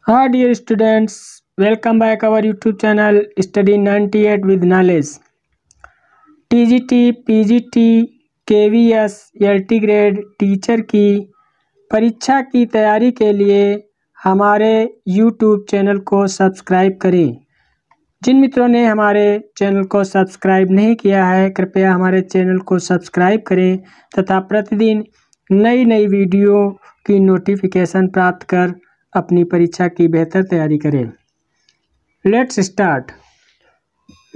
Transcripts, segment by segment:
Hi dear students, welcome back our YouTube channel Study 98 with Knowledge. TGT, PGT, KVS, LT grade teacher की परीक्षा की तैयारी के लिए हमारे YouTube चैनल को सब्सक्राइब करें। जिन मित्रों ने हमारे चैनल को सब्सक्राइब नहीं किया है, कृपया हमारे चैनल को सब्सक्राइब करें तथा प्रतिदिन नई नई वीडियो की नोटिफिकेशन प्राप्त कर अपनी परीक्षा की बेहतर तैयारी करें। Let's start.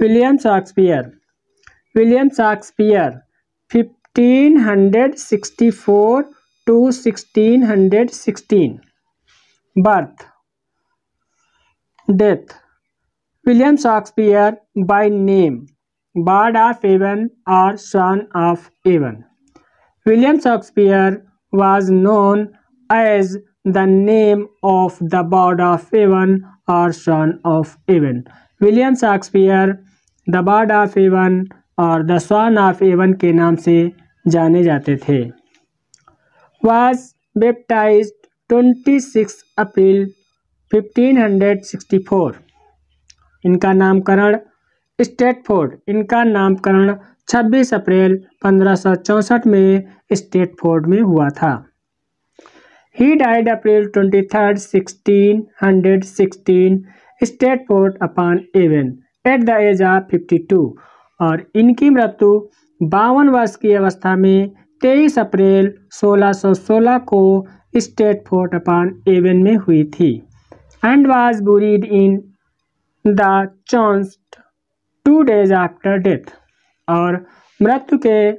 William Shakespeare 1564 to 1616। Birth, death. William Shakespeare, by name Bard of Avon or Son of Avon. William Shakespeare was known as the name of the Bard of Avon or Son of Avon. William Shakespeare the Bard of Avon और the Son of Avon के नाम से जाने जाते थे। Was baptized 26 अप्रैल 1564। इनका नामकरण Stafford 26 अप्रैल 1564 में स्टेटफोर्ड में हुआ था। He died April 23, 1616, Stratford upon Avon at the age of 52। और इनकी मृत्यु 52 वर्ष की अवस्था में 23 अप्रैल 1616 को स्टेटफोर्ड अपॉन एवन में हुई थी। And was buried in the चॉन्स्ट 2 days आफ्टर डेथ। और मृत्यु के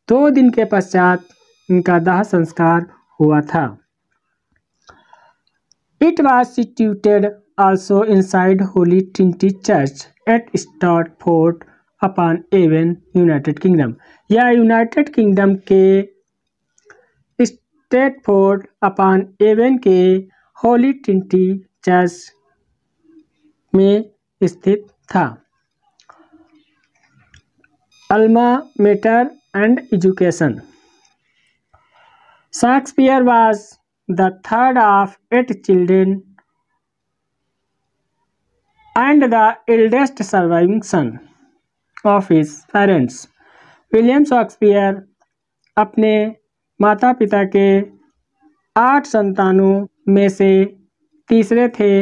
2 दिन के पश्चात इनका दाह संस्कार हुआ था। It was situated also inside Holy Trinity Church at Stratford upon Avon, United Kingdom. यह यूनाइटेड किंगडम के स्टैटफोर्ड अपॉन एवन के होली ट्रिनिटी चर्च में स्थित था। Alma mater and education. Shakespeare was the third of 8 children and the eldest surviving son of his parents. William Shakespeare अपने माता पिता के 8 संतानों में से तीसरे थे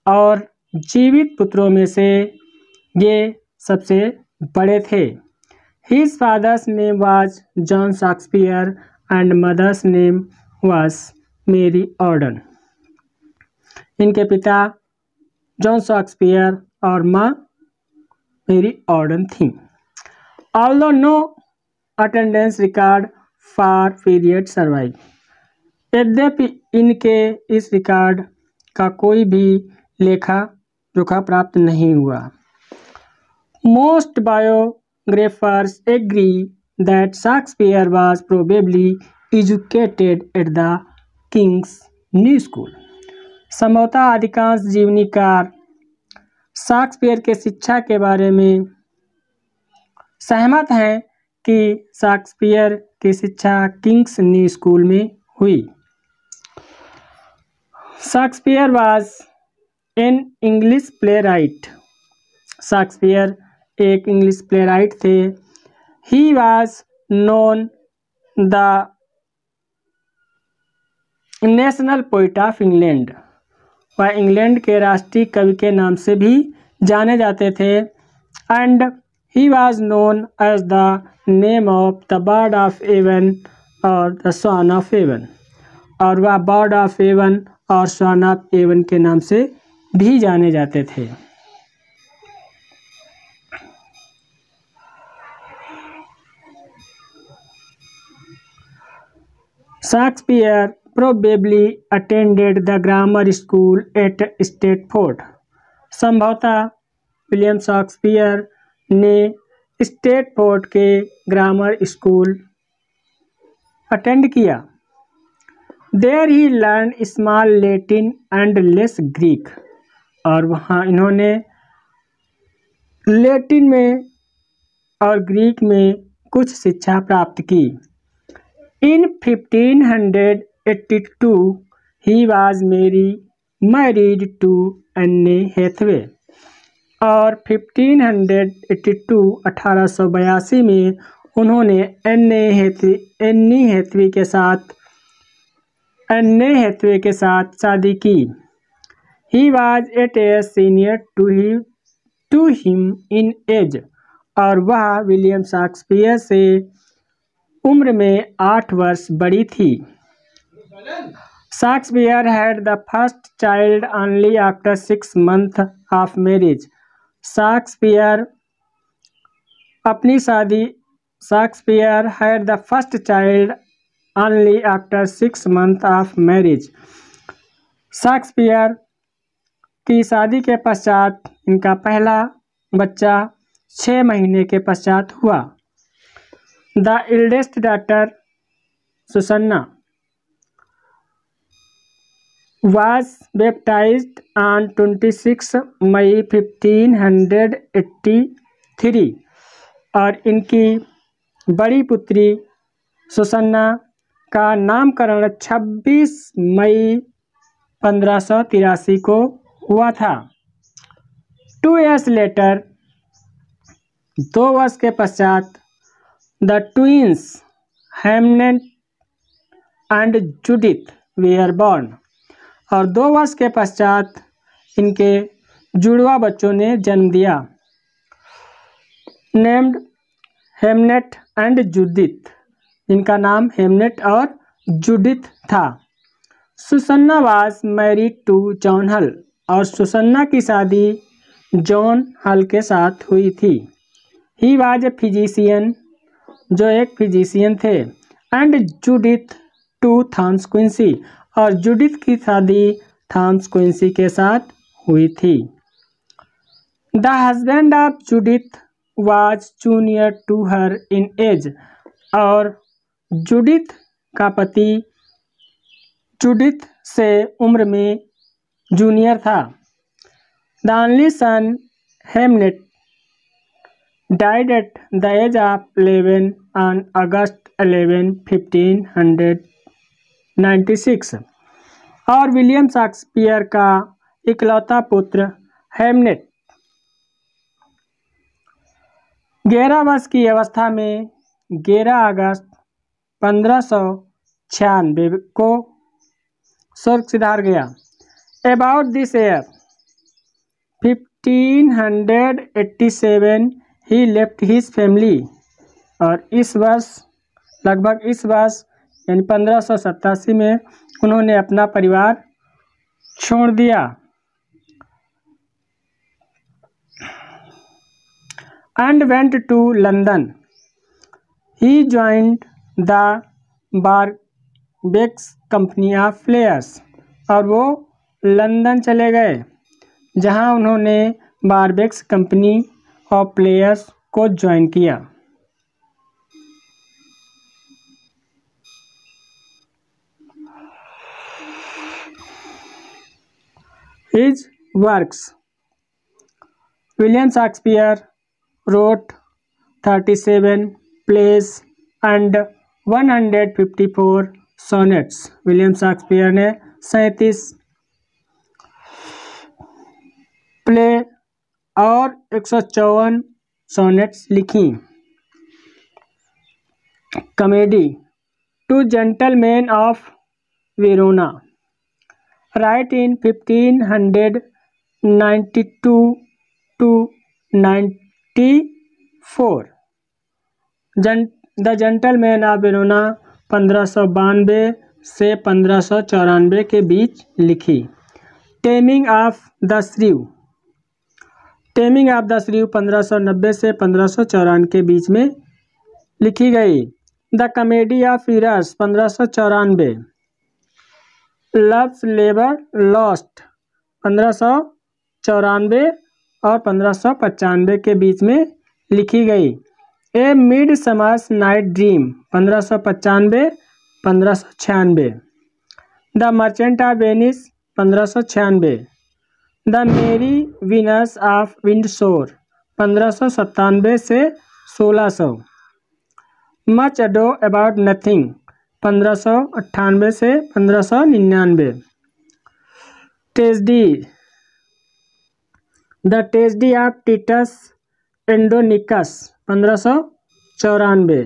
और जीवित पुत्रों में से ये सबसे बड़े थे। His father's name was John Shakespeare and mother's name was Mary Auden. इनके पिता जॉन शेक्सपियर और माँ मेरी ऑर्डन थी। Although no attendance record for period survive, यद्यपि इनके इस रिकॉर्ड का कोई भी लेखा जोखा प्राप्त नहीं हुआ। Most biographers agree that Shakespeare was probably educated at the King's New School. संभवतः अधिकांश जीवनीकार शेक्सपियर के शिक्षा के बारे में सहमत हैं कि शेक्सपियर की शिक्षा किंग्स न्यू स्कूल में हुई। Shakespeare was an English playwright. Shakespeare एक इंग्लिश प्लेराइट थे। He was known the national poet of England. वह इंग्लैंड के राष्ट्रीय कवि के नाम से भी जाने जाते थे। And he was known as the name of the bird of Avon और द सन ऑफ एवन। और वह बर्ड ऑफ एवन और सन ऑफ एवन के नाम से भी जाने जाते थे। Shakespeare probably attended the grammar school at Stafford. संभवतः विलियम शेक्सपियर ने स्टेटफोर्ड के ग्रामर स्कूल अटेंड किया। There he learned small Latin and less Greek। और वहाँ इन्होंने लैटिन में और ग्रीक में कुछ शिक्षा प्राप्त की। In 1582 he was married married to Anne Hathaway, और 1882 में उन्होंने एन्नी हैथवे के साथ शादी की। He was 8 years senior to him in age, और वह विलियम शेक्सपियर से उम्र में 8 वर्ष बड़ी थी। Shakespeare had the first child only after 6 months of marriage. Shakespeare had the first child only after 6 months of marriage. Shakespeare की शादी के पश्चात इनका पहला बच्चा 6 महीने के पश्चात हुआ। The eldest daughter Susanna was baptized on 26 May 1583, और इनकी बड़ी पुत्री सुसन्ना का नामकरण 26 मई 1583 को हुआ था। 2 years later, 2 वर्ष के पश्चात, the twins Hamnet and Judith were born, और 2 वर्ष के पश्चात इनके जुड़वा बच्चों ने जन्म दिया। नेम्ड हेमनेट एंड जूडिथ, इनका नाम हेमनेट और जूडिथ था। Susanna was married to John Hall, और सुसन्ना की शादी जॉन हल के साथ हुई थी। ही वाज ए फिजिशियन, जो एक फिजिशियन थे। And Judith to Thomas Quiney, और जूडिथ की शादी थॉमस क्विंसी के साथ हुई थी। The husband of Judith was junior to her in age, और जूडिथ का पति जूडिथ से उम्र में जूनियर था। The only son Hamnet died at the age of 11 on August 11, 1596, और विलियम शेक्सपियर का इकलौता पुत्र हेमनेट 11 वर्ष की अवस्था में 11 अगस्त 1596 को स्वर्ग सिधार गया। About this year 1587 he left his family, और लगभग इस वर्ष यानी 1587 में उन्होंने अपना परिवार छोड़ दिया। And went to London, he joined the Burbage's company of players, और वो लंदन चले गए, जहां उन्होंने बारबेक्स कंपनी ऑफ प्लेयर्स को ज्वाइन किया। His works: William Shakespeare wrote 37 plays and 154 sonnets. William Shakespeare ने 37 प्ले और 154 सोनेट्स लिखी। Comedy two gentleman of Verona, write in 1592 to 94। The gentleman of Verona 1592 से 1594 के बीच लिखी। टेमिंग ऑफ द श्रीव 1590 से 1594 के बीच में लिखी गई। The comedy of errors 1594। Love's labour lost 1594 और 1595 के बीच में लिखी गई। A midsummer's night dream 1595-1596। The merchant of Venice 1596। The merry विनर्स ऑफ विंडसोर 1597 से 1600। मच अडो अबाउट नथिंग 1598 से 1599। Tragedy, the tragedy of Titus Andronicus 1594,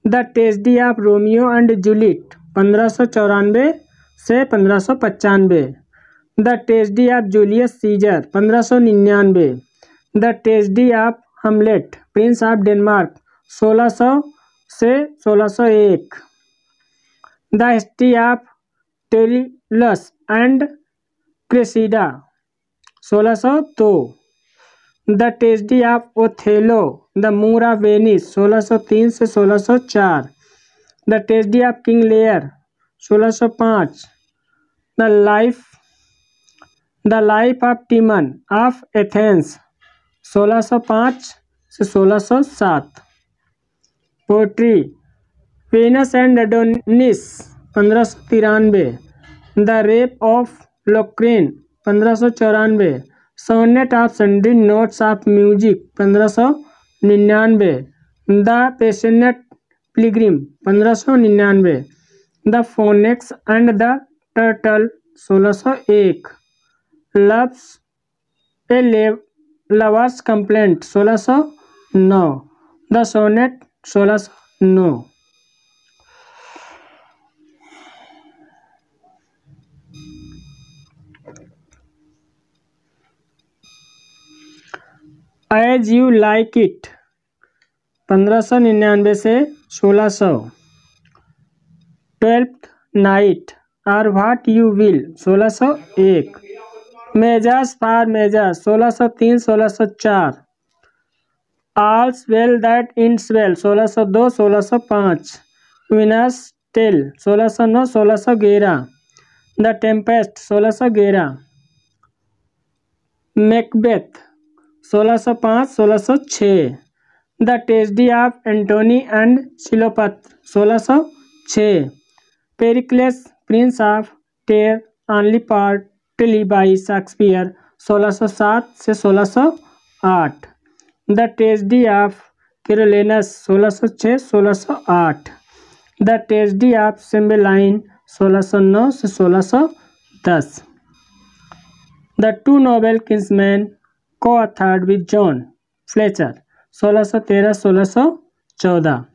the tragedy of Romeo and Juliet 1594 से 1595, the tragedy of Julius Caesar 1599, the tragedy of Hamlet prince of Denmark 1600 से 1601, the history of Troilus and Cressida 1602, the tragedy of Othello the Moor of Venice 1603 से 1604, the tragedy of King Lear 1605, the life of Timon of Athens 1605 से 1607, pottery Venus and Adonis 1593, the rape of Lucrece 1594, sonnet of Sunday notes of music 1599, the passionate pilgrim 1599, the phoenix and the turtle 1601, loves a lovers complaint 1609, the sonnet 1609। As you like it 1599 से 1600, twelfth night और what you will 1601, measures for measures 1603 1604, all's well that ends well 1602 1605, winter's tale 1609 1611, the tempest 1611, Macbeth 1605 1606, the tragedy of Antony and Cleopatra 1606, Pericles prince of Tyre only partly by Shakespeare 1607 से 1608, the tragedy of Coriolanus 1606 1608, the tragedy of Cymbeline 1609 से 1610, the two noble kinsmen co-authored with John Fletcher 1613 1614,